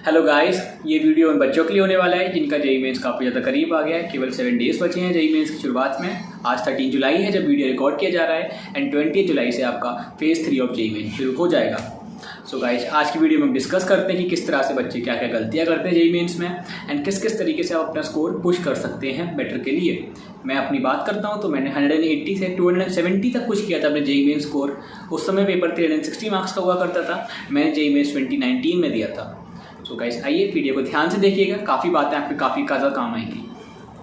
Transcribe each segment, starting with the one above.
Hello guys, ये video उन बच्चों के लिए होने वाला है जिनका जेईई मेंस काफ़ी ज़्यादा करीब आ गया है। केवल 7 डेज़ बचे हैं जेईई मेंस की शुरुआत में। आज 13 जुलाई है जब वीडियो रिकॉर्ड किया जा रहा है एंड 20 जुलाई से आपका फेज़ 3 ऑफ जेईई मेंस शुरू हो जाएगा। सो गाइस, आज की वीडियो में हम डिस्कस करते हैं कि किस तरह से बच्चे क्या क्या गलतियाँ करते हैं जेईई मेंस में एंड किस किस तरीके से आप अपना स्कोर पुश कर सकते हैं बेटर के लिए। मैं अपनी बात करता हूँ तो मैंने 180 से 270 तक पुश किया था अपने जेईई मेंस स्कोर। उस समय पेपर 360 मार्क्स का हुआ करता था। मैंने जेईई मेंस 2019 में दिया था। सो गाइस, आइए वीडियो को ध्यान से देखिएगा, काफ़ी बातें आपके काफ़ी ज़्यादा काम आएंगी।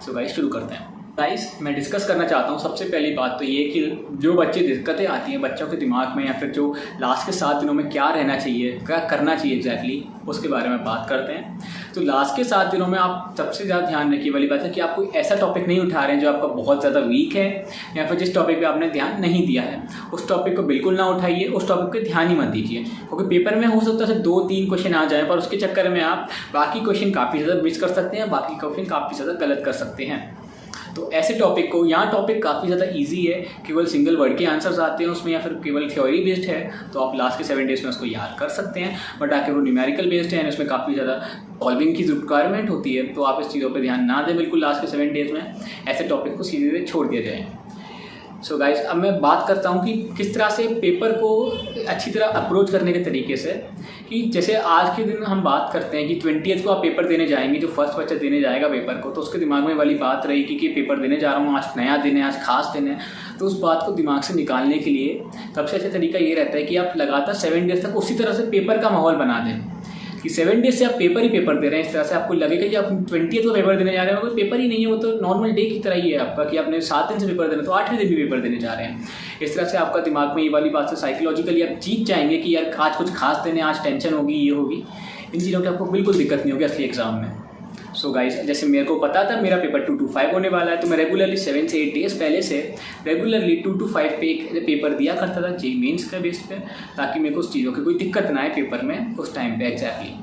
सो गाइस, शुरू करते हैं। गाइस, मैं डिस्कस करना चाहता हूँ सबसे पहली बात तो ये कि जो बच्चे दिक्कतें आती हैं बच्चों के दिमाग में या फिर जो लास्ट के 7 दिनों में क्या रहना चाहिए, क्या करना चाहिए एग्जैक्टली, उसके बारे में बात करते हैं। तो लास्ट के 7 दिनों में आप सबसे ज़्यादा ध्यान रखिए वाली बात है कि आप कोई ऐसा टॉपिक नहीं उठा रहे हैं जो आपका बहुत ज़्यादा वीक है या फिर जिस टॉपिक पे आपने ध्यान नहीं दिया है, उस टॉपिक को बिल्कुल ना उठाइए, उस टॉपिक पे ध्यान ही मत दीजिए। क्योंकि पेपर में हो सकता है 2-3 क्वेश्चन आ जाए पर उसके चक्कर में आप बाकी क्वेश्चन काफ़ी ज़्यादा मिस कर सकते हैं, बाकी क्वेश्चन काफ़ी ज़्यादा गलत कर सकते हैं। तो ऐसे टॉपिक को, यहाँ टॉपिक काफ़ी ज़्यादा इजी है, केवल सिंगल वर्ड के आंसर्स आते हैं उसमें या फिर केवल थ्योरी बेस्ड है, तो आप लास्ट के 7 डेज़ में उसको याद कर सकते हैं। बट आके वो न्यूमेरिकल बेस्ड है, उसमें काफ़ी ज़्यादा सॉल्विंग की रिक्वायरमेंट होती है, तो आप इस चीज़ों पे ध्यान ना दें बिल्कुल। लास्ट के 7 डेज़ में ऐसे टॉपिक को सीधे छोड़ दिया जाए। सो गाइस, अब मैं बात करता हूँ कि किस तरह से पेपर को अच्छी तरह अप्रोच करने के तरीके से। कि जैसे आज के दिन हम बात करते हैं कि 20th को आप पेपर देने जाएंगे, जो फर्स्ट बच्चा देने जाएगा पेपर को, तो उसके दिमाग में वाली बात रहेगी कि पेपर देने जा रहा हूँ, आज नया दिन है, आज खास दिन है। तो उस बात को दिमाग से निकालने के लिए सबसे अच्छा तरीका ये रहता है कि आप लगातार 7 डेज़ तक उसी तरह से पेपर का माहौल बना दें कि 7 डेज से आप पेपर ही पेपर दे रहे हैं। इस तरह से आपको लगेगा कि आप 20th को पेपर देने जा रहे हैं, कोई पेपर ही नहीं है, वो तो नॉर्मल डे की तरह ही है आपका कि आपने 7 दिन से पेपर देना तो 8वें दिन भी पेपर देने जा रहे हैं। इस तरह से आपका दिमाग में ये वाली बात से साइकोलॉजिकली आप जीत जाएंगे कि यार आज कुछ खास दिन है, आज टेंशन होगी, ये होगी। इन चीज़ों की आपको बिल्कुल दिक्कत नहीं होगी असली एग्जाम में। सो गाइस, जैसे मेरे को पता था मेरा पेपर 2 to 5 होने वाला है, तो मैं रेगुलरली 7 से 8 डेज़ पहले से रेगुलरली 2 to 5 पे एक पेपर दिया करता था जेईई मेंस का बेस पे, ताकि मेरे को उस चीज़ों की कोई दिक्कत ना आए पेपर में उस टाइम पे एग्जैक्टली।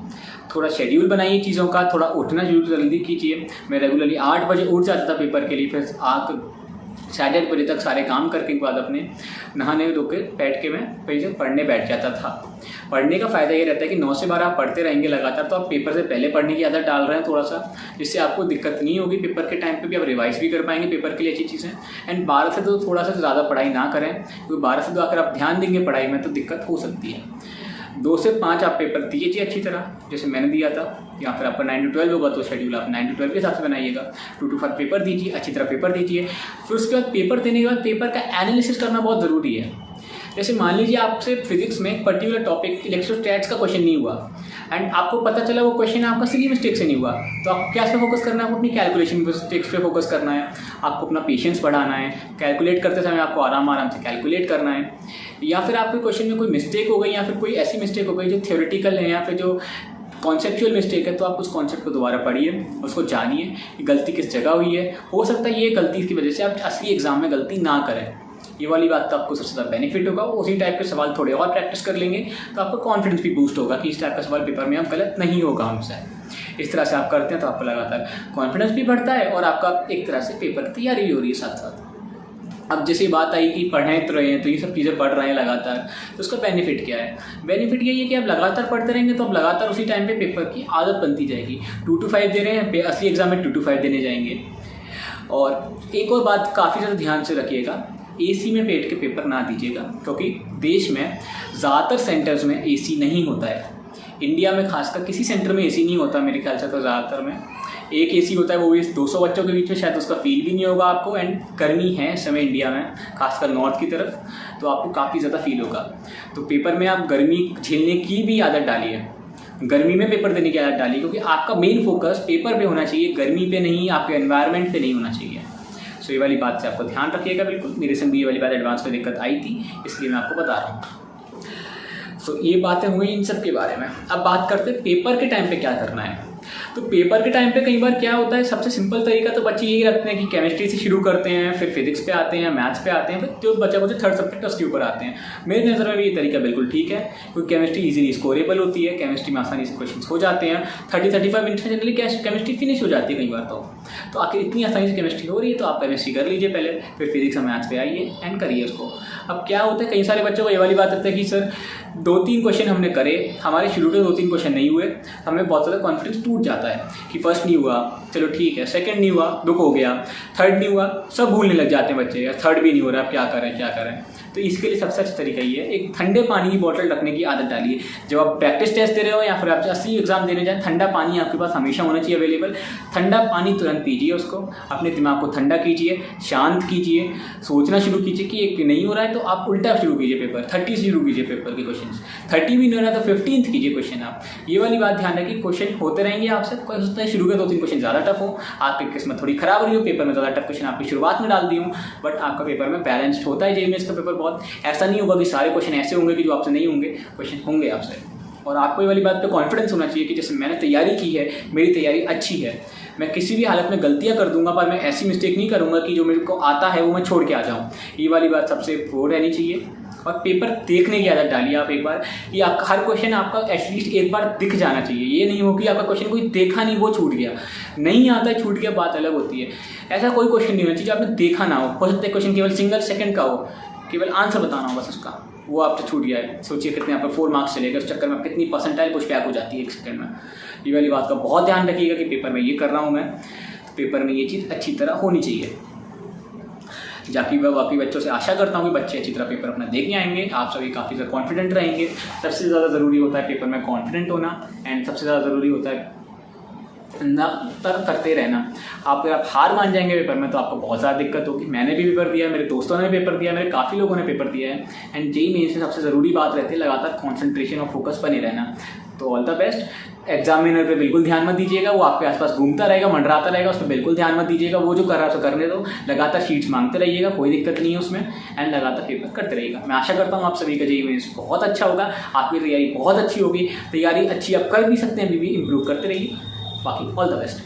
थोड़ा शेड्यूल बनाइए चीज़ों का, थोड़ा उठना जल्दी कीजिए। मैं रेगुलरली 8 बजे उठ जाता था पेपर के लिए, फिर 8 बजे तक सारे काम करके के बाद अपने नहाने धो के बैठ के मैं फिर पढ़ने बैठ जाता था। पढ़ने का फ़ायदा ये रहता है कि 9 से 12 आप पढ़ते रहेंगे लगातार, तो आप पेपर से पहले पढ़ने की आदत डाल रहे हैं थोड़ा सा, जिससे आपको दिक्कत नहीं होगी। पेपर के टाइम पे भी आप रिवाइज भी कर पाएंगे पेपर के लिए अच्छी चीज़ें। एंड 12 से तो थोड़ा सा ज़्यादा पढ़ाई ना करें, क्योंकि 12 से तो अगर आप ध्यान देंगे पढ़ाई में तो दिक्कत हो सकती है। 2 से 5 आप पेपर दीजिए अच्छी तरह, जैसे मैंने दिया था। या फिर आपका 9 to 12 होगा तो शेड्यूल आप 9 to 12 के हिसाब से बनाइएगा। 2 to 5 पेपर दीजिए, अच्छी तरह पेपर दीजिए। फिर उसके बाद पेपर देने के बाद पेपर का एनालिसिस करना बहुत ज़रूरी है। जैसे मान लीजिए आपसे फिजिक्स में एक पर्टिकुलर टॉपिक इलेक्ट्रोस्टैट्स का क्वेश्चन नहीं हुआ एंड आपको पता चला वो क्वेश्चन आपका सिली मिस्टेक से नहीं हुआ, तो आपको क्या पे फोकस करना है? आपको अपनी कैलकुलेशन मिस्टेक्स पे फोकस करना है, आपको अपना पेशेंस बढ़ाना है, कैलकुलेट करते समय आपको आराम से कैलकुलेट करना है। या फिर आपके क्वेश्चन में कोई मिस्टेक हो गई या फिर कोई ऐसी मिस्टेक हो गई जो थ्योरेटिकल है या फिर जो कॉन्सेप्चुअल मिस्टेक है, तो आप उस कॉन्सेप्ट को दोबारा पढ़िए, उसको जानिए कि गलती किस जगह हुई है। हो सकता है ये गलती की वजह से आप असली एग्जाम में गलती ना करें। ये वाली बात तो आपको सबसे ज़्यादा बेनिफिट होगा। उसी टाइप के सवाल थोड़े और प्रैक्टिस कर लेंगे तो आपका कॉन्फिडेंस भी बूस्ट होगा कि इस टाइप का सवाल पेपर में आप गलत नहीं होगा हमसे। इस तरह से आप करते हैं तो आपको लगातार कॉन्फिडेंस भी बढ़ता है और आपका एक तरह से पेपर तैयारी भी हो रही है साथ साथ। अब जैसे बात आई कि पढ़ें तो रहे हैं, तो ये सब चीज़ें पढ़ रहे हैं लगातार, तो उसका बेनिफिट क्या है? बेनिफिट यही है कि आप लगातार पढ़ते रहेंगे तो आप लगातार उसी टाइम पे पेपर की आदत बनती जाएगी। 2 to 5 दे रहे हैं, असली एग्जाम में 2 to 5 देने जाएंगे। और एक और बात काफ़ी ज़्यादा ध्यान से रखिएगा, एसी में बैठ के पेपर ना दीजिएगा, क्योंकि देश में ज़्यादातर सेंटर्स में एसी नहीं होता है। इंडिया में खासकर किसी सेंटर में एसी नहीं होता मेरे ख्याल से, तो ज़्यादातर में एक एसी होता है, वो भी 200 बच्चों के बीच में, शायद उसका फील भी नहीं होगा आपको। एंड गर्मी है इस समय इंडिया में, खासकर नॉर्थ की तरफ, तो आपको काफ़ी ज़्यादा फील होगा। तो पेपर में आप गर्मी झेलने की भी आदत डालिए, गर्मी में पेपर देने की आदत डालिए, क्योंकि आपका मेन फोकस पेपर पे होना चाहिए, गर्मी पे नहीं, आपके एनवायरनमेंट पे नहीं होना चाहिए। सो ये वाली बात से आपको ध्यान रखिएगा बिल्कुल। मेरे संग भी ये वाली बात एडवांस में दिक्कत आई थी, इसलिए मैं आपको बता रहा हूँ। सो ये बातें हुई इन सब के बारे में। अब बात करते हैं पेपर के टाइम पे क्या करना है। तो पेपर के टाइम पे कई बार क्या होता है, सबसे सिंपल तरीका तो बच्चे यही रखते हैं कि केमिस्ट्री से शुरू करते हैं, फिर फिजिक्स पे आते हैं, मैथ्स पे आते हैं, फिर जो बच्चा को जो थर्ड सब्जेक्ट उसके ऊपर आते हैं। मेरी नज़र में भी ये तरीका बिल्कुल ठीक है, क्योंकि केमिस्ट्री इजीली स्कोरेबल होती है, केमिस्ट्री में आसानी से क्वेश्चन हो जाते हैं। 30-35 मिनट में जनरली केमिस्ट्री फिनिश हो जाती है कई बार तो। तो आखिर इतनी आसानी से केमिस्ट्री हो रही है तो आप केमिस्ट्री कर लीजिए पहले, फिर फिजिक्स और मैथ्स पे आइए एंड करिए उसको। अब क्या होता है, कई सारे बच्चों को ये वाली बात रहती है कि सर 2-3 क्वेश्चन हमने करे, हमारे शुरू के 2-3 क्वेश्चन नहीं हुए, हमें बहुत ज़्यादा कॉन्फिडेंस टूट जाता है कि फर्स्ट नहीं हुआ चलो ठीक है, सेकंड नहीं हुआ दुख हो गया, थर्ड नहीं हुआ सब भूलने लग जाते हैं बच्चे, यार थर्ड भी नहीं हो रहा, अब क्या करें। तो इसके लिए सबसे अच्छा तरीका ये है, एक ठंडे पानी की बोतल रखने की आदत डालिए। जब आप प्रैक्टिस टेस्ट दे रहे हो या फिर आप असली एग्जाम देने जाए, ठंडा पानी आपके पास हमेशा होना चाहिए अवेलेबल। ठंडा पानी तुरंत पीजिए, उसको अपने दिमाग को ठंडा कीजिए, शांत कीजिए, सोचना शुरू कीजिए कि एक नहीं हो रहा है तो आप उल्टा शुरू कीजिए पेपर, 30 से शुरू कीजिए पेपर के क्वेश्चन, 30 भी नहीं हो रहा तो 15th कीजिए क्वेश्चन आप। ये वाली बात ध्यान रखिए, क्वेश्चन होते रहेंगे आपसे, कोई सोचता है शुरू के 2-3 क्वेश्चन ज़्यादा टफ हो, आपकी किस्मत थोड़ी खराब रही हो, पेपर में ज़्यादा टफ क्वेश्चन आपकी शुरुआत में डाल दी हूँ, बट आपका पेपर में बैलेंस्ड होता है। जेईई मेंस का पेपर बहुत ऐसा नहीं होगा कि सारे क्वेश्चन ऐसे होंगे कि जो आपसे नहीं होंगे, क्वेश्चन होंगे आपसे। और आपको ये वाली बात पे कॉन्फिडेंस होना चाहिए कि जैसे मैंने तैयारी की है, मेरी तैयारी अच्छी है, मैं किसी भी हालत में गलतियां कर दूंगा पर मैं ऐसी मिस्टेक नहीं करूंगा कि जो मेरे को आता है वो मैं छोड़ के आ जाऊं। ये वाली बात सबसे वो रहनी चाहिए। और पेपर देखने की आदत डालिए आप एक बार, कि आपका हर क्वेश्चन आपका एटलीस्ट एक बार दिख जाना चाहिए। ये नहीं हो कि आपका क्वेश्चन कोई देखा नहीं वो छूट गया, नहीं आता है छूट गया, बात अलग होती है। ऐसा कोई क्वेश्चन नहीं होना चाहिए आपने देखा ना हो सकता है क्वेश्चन केवल सिंगल सेकंड का हो, केवल आंसर बताना हो बस उसका, वो आपसे छूट गया है। सोचिए कितने आपका 4 मार्क्स चलेगा, उस चक्कर में कितनी परसेंटाइल पुश बैक हो जाती है 1 सेकंड में। ये वाली बात का बहुत ध्यान रखिएगा कि पेपर में ये कर रहा हूँ मैं, पेपर में ये चीज़ अच्छी तरह होनी चाहिए। जाकि मैं बाकी बच्चों से आशा करता हूँ कि बच्चे अच्छी तरह पेपर अपना देखने आएंगे, आप सभी काफ़ी ज़्यादा कॉन्फिडेंट रहेंगे। सबसे ज़्यादा ज़रूरी होता है पेपर में कॉन्फिडेंट होना, एंड सबसे ज़्यादा ज़रूरी होता है निरंतर करते रहना। अगर आप हार मान जाएंगे पेपर में तो आपको बहुत ज़्यादा दिक्कत होगी। मैंने भी पेपर दिया, मेरे दोस्तों ने पेपर दिया, मेरे काफ़ी लोगों ने पेपर दिया है। एंड जेईई मेंस में सबसे ज़रूरी बात रहती है लगातार कॉन्सेंट्रेशन और फोकस बने रहना। तो ऑल द बेस्ट। एग्जामिनर पे बिल्कुल ध्यान मत दीजिएगा, वो आपके आसपास घूमता रहेगा, मंडराता रहेगा, उस पर बिल्कुल ध्यान मत दीजिएगा। वो जो कर रहा है उसे करने दो, लगातार शीट्स मांगते रहिएगा, कोई दिक्कत नहीं है उसमें, एंड लगातार पेपर करते रहिएगा। मैं आशा करता हूँ आप सभी का जेईई मेंस बहुत अच्छा होगा, आपकी तैयारी बहुत अच्छी होगी। तैयारी अच्छी आप कर भी सकते हैं, अभी भी इम्प्रूव करते रहिए। बाकी ऑल द बेस्ट।